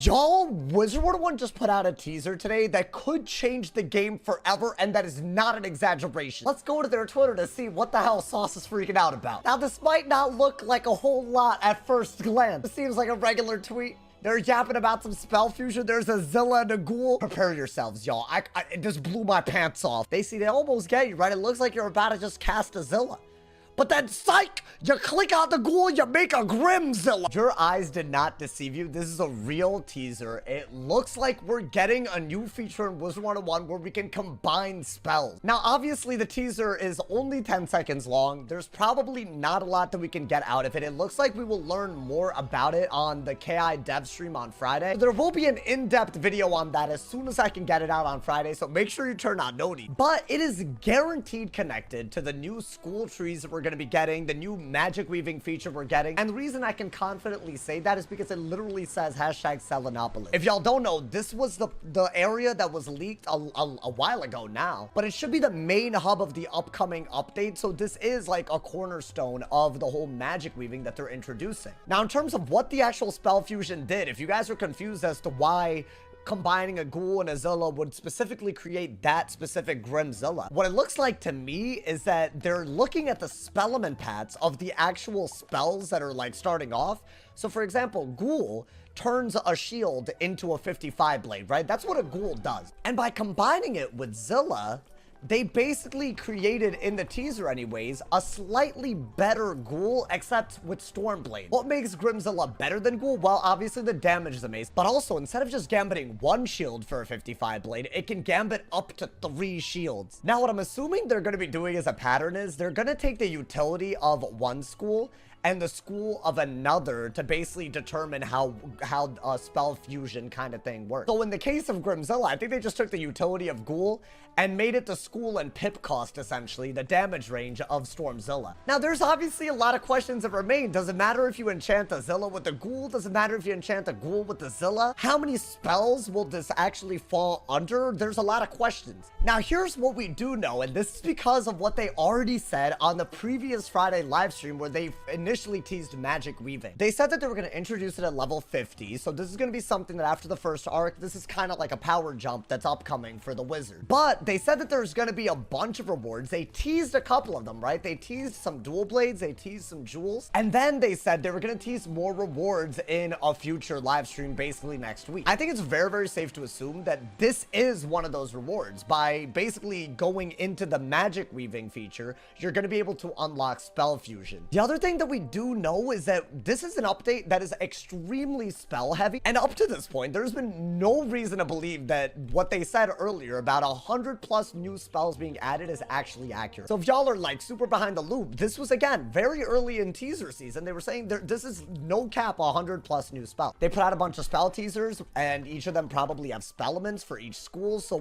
Y'all, Wizard101 just put out a teaser today that could change the game forever, and that is not an exaggeration. Let's go to their Twitter to see what the hell Sauce is freaking out about. Now, this might not look like a whole lot at first glance. It seems like a regular tweet. They're yapping about some spell fusion. There's a Zilla and a Ghoul. Prepare yourselves, y'all. It just blew my pants off. They almost get you, right? It looks like you're about to just cast a Zilla. But then, psych, you click on the Ghoul, you make a Grimzilla. Your eyes did not deceive you. This is a real teaser. It looks like we're getting a new feature in Wizard101 where we can combine spells. Now, obviously, the teaser is only 10 seconds long. There's probably not a lot that we can get out of it. It looks like we will learn more about it on the KI dev stream on Friday. There will be an in-depth video on that as soon as I can get it out on Friday, so make sure you turn on Noti. But it is guaranteed connected to the new school trees that we're going to be getting, the new magic weaving feature we're getting. And the reason I can confidently say that is because it literally says #Selenopolis. If y'all don't know, this was the area that was leaked a while ago now, but it should be the main hub of the upcoming update. So this is like a cornerstone of the whole magic weaving that they're introducing. Now, in terms of what the actual spell fusion did, if you guys are confused as to why combining a Ghoul and a Zilla would specifically create that specific Grimzilla, what it looks like to me is that they're looking at the spell element paths of the actual spells that are like starting off. So for example, Ghoul turns a shield into a 55 blade, right? That's what a Ghoul does. And by combining it with Zilla, they basically created, in the teaser anyways, a slightly better Ghoul, except with Stormblade. What makes Grimzilla better than Ghoul? Well, obviously the damage is amazing, but also instead of just gambiting one shield for a 55 blade, it can gambit up to 3 shields. Now, what I'm assuming they're going to be doing as a pattern is they're going to take the utility of one school and the school of another to basically determine how a spell fusion kind of thing works. So in the case of Grimzilla, I think they just took the utility of Ghoul and made it the school and pip cost, essentially, the damage range of Stormzilla. Now, there's obviously a lot of questions that remain. Does it matter if you enchant a Zilla with the Ghoul? Does it matter if you enchant a Ghoul with the Zilla? How many spells will this actually fall under? There's a lot of questions. Now, here's what we do know, and this is because of what they already said on the previous Friday live stream where they initially teased magic weaving. They said that they were going to introduce it at level 50, so this is going to be something that after the first arc, this is kind of like a power jump that's upcoming for the wizard. But they said that there's going to be a bunch of rewards. They teased a couple of them, right? They teased some dual blades, they teased some jewels, and then they said they were going to tease more rewards in a future live stream basically next week. I think it's very, very safe to assume that this is one of those rewards. By basically going into the magic weaving feature, you're going to be able to unlock spell fusion. The other thing that we do know is that this is an update that is extremely spell heavy, and up to this point there's been no reason to believe that what they said earlier about 100+ new spells being added is actually accurate. So if y'all are like super behind the loop, this was again very early in teaser season. They were saying this is no cap 100+ new spells. They put out a bunch of spell teasers, and each of them probably have spell elements for each school. So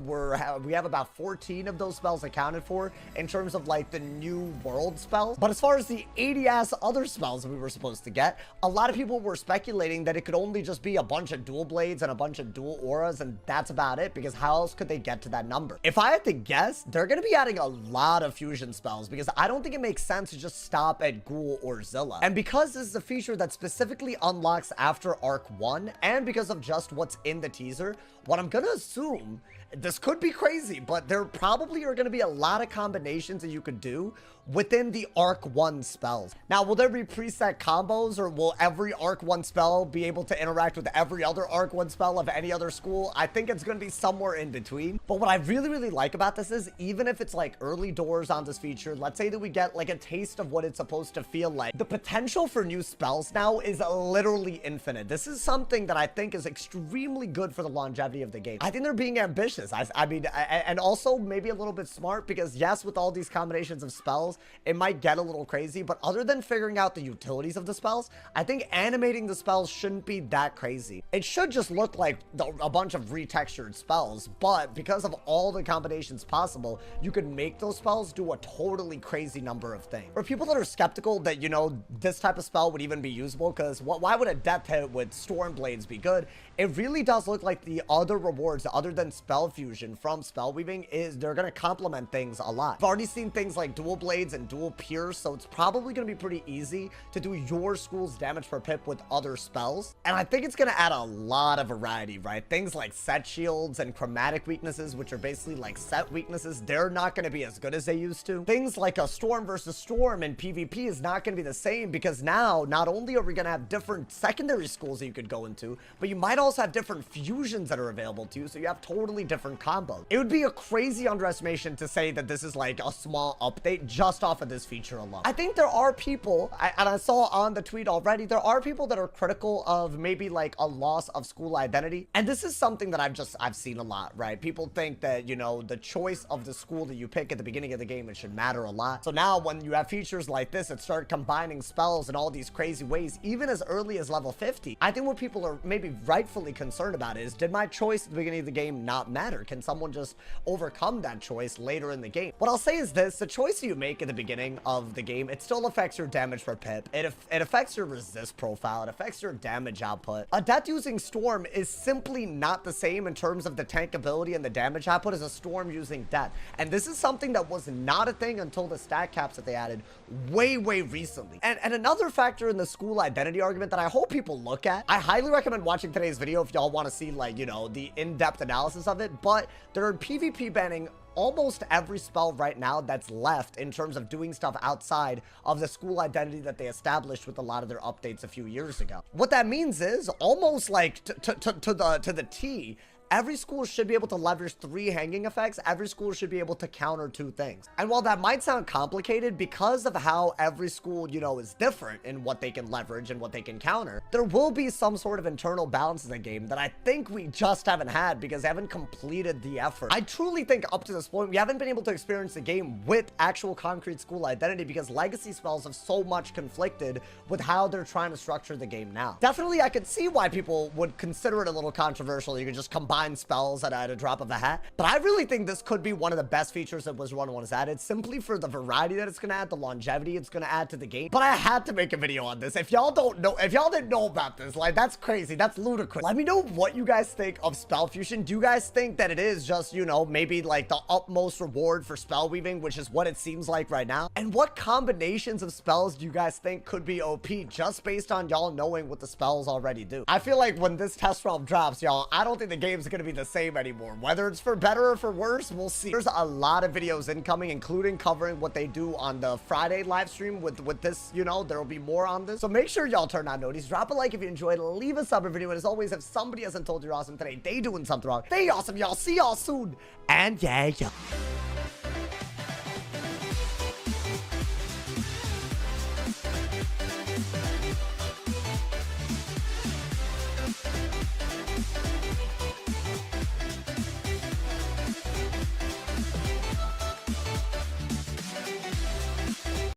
we have about 14 of those spells accounted for in terms of like the new world spells. But as far as the 80-ass other spells that we were supposed to get, a lot of people were speculating that it could only just be a bunch of dual blades and a bunch of dual auras, and that's about it, because how else could they get to that number? If I had to guess, they're going to be adding a lot of fusion spells, because I don't think it makes sense to just stop at Ghoul or Zilla. And because this is a feature that specifically unlocks after Arc 1, and because of just what's in the teaser, what I'm going to assume, this could be crazy, but there probably are going to be a lot of combinations that you could do within the Arc 1 spells. Now, will there be preset combos, or will every Arc 1 spell be able to interact with every other Arc 1 spell of any other school? I think it's going to be somewhere in between. But what I really, really like about this is, even if it's like early doors on this feature, let's say that we get like a taste of what it's supposed to feel like, the potential for new spells now is literally infinite. This is something that I think is extremely good for the longevity of the game. I think they're being ambitious. I mean, and also maybe a little bit smart, because yes, with all these combinations of spells, it might get a little crazy, but other than figuring out the utilities of the spells, I think animating the spells shouldn't be that crazy. It should just look like a bunch of retextured spells, but because of all the combinations possible, you could make those spells do a totally crazy number of things. For people that are skeptical that, you know, this type of spell would even be usable, because why would a death hit with storm blades be good? It really does look like the other rewards, other than spell fusion from spell weaving, is they're going to complement things a lot. I've already seen things like dual blades and dual pierce, so it's probably going to be pretty easy easy to do your school's damage per pip with other spells. And I think it's going to add a lot of variety, right? Things like set shields and chromatic weaknesses, which are basically like set weaknesses, they're not going to be as good as they used to. Things like a storm versus storm in PvP is not going to be the same, because now not only are we going to have different secondary schools that you could go into, but you might also have different fusions that are available to you, so you have totally different combos. It would be a crazy underestimation to say that this is like a small update just off of this feature alone. I think there are people, and I saw on the tweet already, there are people that are critical of maybe like a loss of school identity. And this is something that I've seen a lot, right? People think that, you know, the choice of the school that you pick at the beginning of the game, it should matter a lot. So now when you have features like this that start combining spells in all these crazy ways, even as early as level 50, I think what people are maybe rightfully concerned about is, did my choice at the beginning of the game not matter? Can someone just overcome that choice later in the game? What I'll say is this: the choice you make at the beginning of the game, it still affects your damage per pip. It affects your resist profile. It affects your damage output. A death using storm is simply not the same in terms of the tank ability and the damage output as a storm using death. And this is something that was not a thing until the stat caps that they added way recently. And another factor in the school identity argument that I hope people look at, I highly recommend watching today's video if y'all want to see, like, you know, the in-depth analysis of it, but they're PvP banning almost every spell right now that's left in terms of doing stuff outside of the school identity that they established with a lot of their updates a few years ago. What that means is, almost like to the T, every school should be able to leverage 3 hanging effects. Every school should be able to counter 2 things. And while that might sound complicated, because of how every school, you know, is different in what they can leverage and what they can counter, there will be some sort of internal balance in the game that I think we just haven't had because they haven't completed the effort. I truly think up to this point, we haven't been able to experience the game with actual concrete school identity because legacy spells have so much conflicted with how they're trying to structure the game now. Definitely, I could see why people would consider it a little controversial. You could just combine spells at a drop of a hat, but I really think this could be one of the best features that Wizard101 has added, simply for the variety that it's going to add, the longevity it's going to add to the game. But I had to make a video on this. If y'all didn't know about this, like, that's crazy, that's ludicrous. Let me know what you guys think of spell fusion. Do you guys think that it is just, you know, maybe like the utmost reward for spell weaving, which is what it seems like right now? And what combinations of spells do you guys think could be OP just based on y'all knowing what the spells already do? I feel like when this test realm drops, y'all, I don't think the game's going to be the same anymore. Whether it's for better or for worse, we'll see. There's a lot of videos incoming, including covering what they do on the Friday live stream with this, you know, there will be more on this. So make sure y'all turn on notifications, drop a like if you enjoyed, leave a sub or video, and as always, if somebody hasn't told you you're awesome today, they doing something wrong. Stay awesome, y'all. See y'all soon. And yeah.